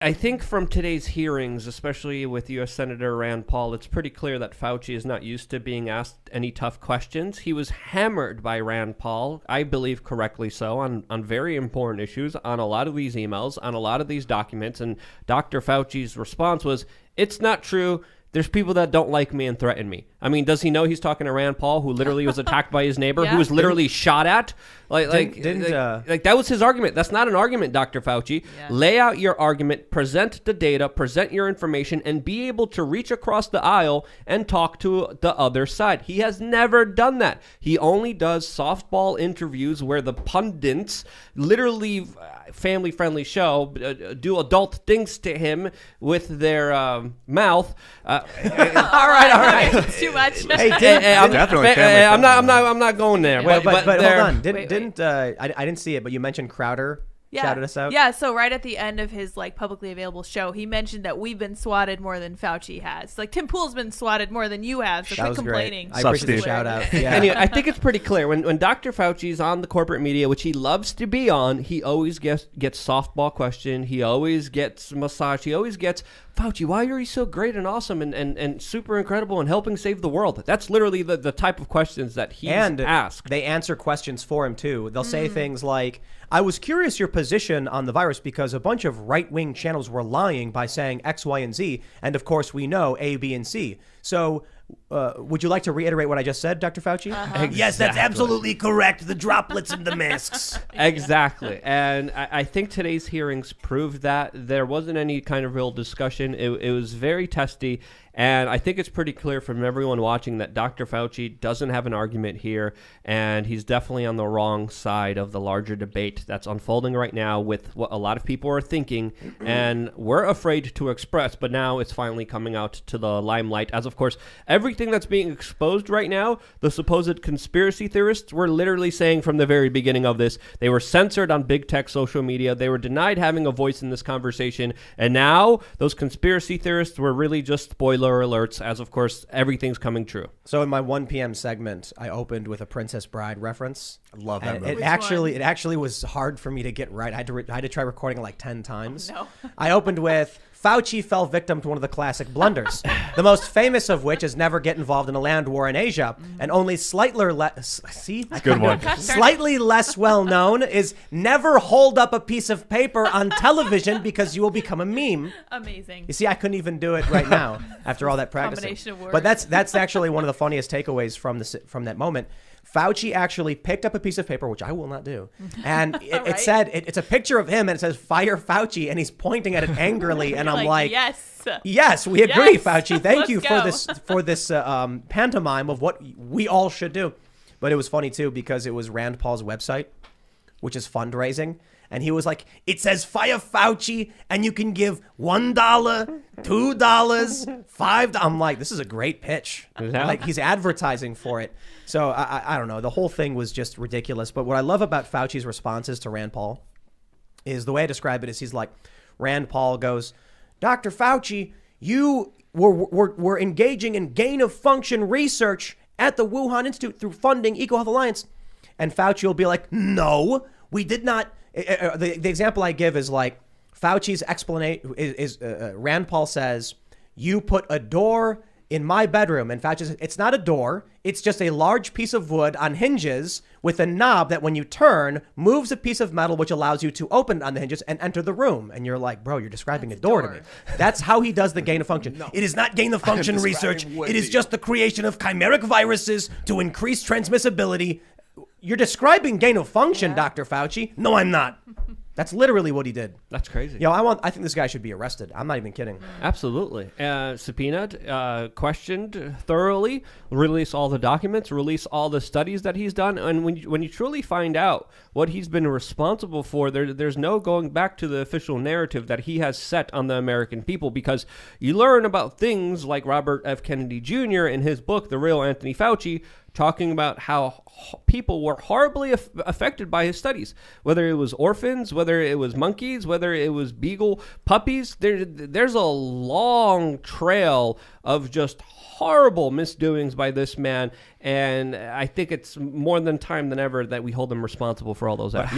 I think from today's hearings, especially with U.S. Senator Rand Paul, it's pretty clear that Fauci is not used to being asked any tough questions. He was hammered by Rand Paul, I believe correctly so, on very important issues, on a lot of these emails, on a lot of these documents. And Dr. Fauci's response was, it's not true. There's people that don't like me and threaten me. I mean, does he know he's talking to Rand Paul, who literally was attacked by his neighbor, who was literally shot at? Like that was his argument. That's not an argument, Dr. Fauci. Yeah. Lay out your argument, present the data, present your information, and be able to reach across the aisle and talk to the other side. He has never done that. He only does softball interviews where the pundits, literally family-friendly show, do adult things to him with their mouth. All right. It's too much. I'm not going there. But hold on. I didn't see it, but you mentioned Crowder. Shouted us out. Yeah, so right at the end of his publicly available show, he mentioned that we've been swatted more than Fauci has. Tim Pool's been swatted more than you have, so quit complaining. I appreciate the shout out. Yeah. Anyway, I think it's pretty clear when Dr. Fauci's on the corporate media, which he loves to be on, he always gets softball question. He always gets massage. He always gets, Fauci, why are you so great and awesome and super incredible and helping save the world? That's literally the type of questions that he's asked. They answer questions for him, too. They'll say things like, I was curious your position on the virus because a bunch of right-wing channels were lying by saying X, Y, and Z. And, of course, we know A, B, and C. So would you like to reiterate what I just said, Dr. Fauci? Exactly. Yes, that's absolutely correct. The droplets in the masks. Exactly. And I think today's hearings proved that there wasn't any kind of real discussion. It was very testy. And I think it's pretty clear from everyone watching that Dr. Fauci doesn't have an argument here, and he's definitely on the wrong side of the larger debate that's unfolding right now with what a lot of people are thinking, and we're afraid to express, but now it's finally coming out to the limelight, as of course, everything that's being exposed right now, the supposed conspiracy theorists were literally saying from the very beginning of this, they were censored on big tech social media, they were denied having a voice in this conversation, and now those conspiracy theorists were really just spoiler alerts, as of course everything's coming true. So in my 1 p.m. segment, I opened with a Princess Bride reference. I love that movie. It actually was hard for me to get right. I had to try recording it 10 times. Oh, no. I opened with Fauci fell victim to one of the classic blunders, the most famous of which is never get involved in a land war in Asia, and only slightly less well known is never hold up a piece of paper on television because you will become a meme. Amazing. You see, I couldn't even do it right now after all that practicing. Combination of words. But that's actually one of the funniest takeaways from that moment. Fauci actually picked up a piece of paper, which I will not do, and it said, it's a picture of him, and it says, fire Fauci, and he's pointing at it angrily, and I'm like, yes, we agree, Fauci. Thank you for this pantomime of what we all should do. But it was funny, too, because it was Rand Paul's website, which is fundraising, and he was like, it says fire Fauci, and you can give $1, $2, $5. I'm like, this is a great pitch. Like, he's advertising for it. So I don't know. The whole thing was just ridiculous. But what I love about Fauci's responses to Rand Paul is the way I describe it is he's like, Rand Paul goes, Dr. Fauci, you were engaging in gain-of-function research at the Wuhan Institute through funding EcoHealth Alliance. And Fauci will be like, no, we did not. The example I give is like Fauci's explanation is Rand Paul says, you put a door in my bedroom. And Fauci says, it's not a door. It's just a large piece of wood on hinges with a knob that when you turn moves a piece of metal, which allows you to open on the hinges and enter the room. And you're like, bro, you're describing a door to me. That's how he does the gain of function. No, it is not gain of function research. It is just the creation of chimeric viruses to increase transmissibility. You're describing gain of function, Dr. Fauci. No, I'm not. That's literally what he did. That's crazy. I think this guy should be arrested. I'm not even kidding. Absolutely. Subpoenaed, questioned thoroughly, release all the documents, release all the studies that he's done. And when you truly find out what he's been responsible for, there's no going back to the official narrative that he has set on the American people, because you learn about things like Robert F. Kennedy Jr. in his book, The Real Anthony Fauci, talking about how people were horribly affected by his studies, whether it was orphans, whether it was monkeys, whether it was beagle puppies. There's a long trail of just horrible misdoings by this man, and I think it's more than time than ever that we hold him responsible for all those acts.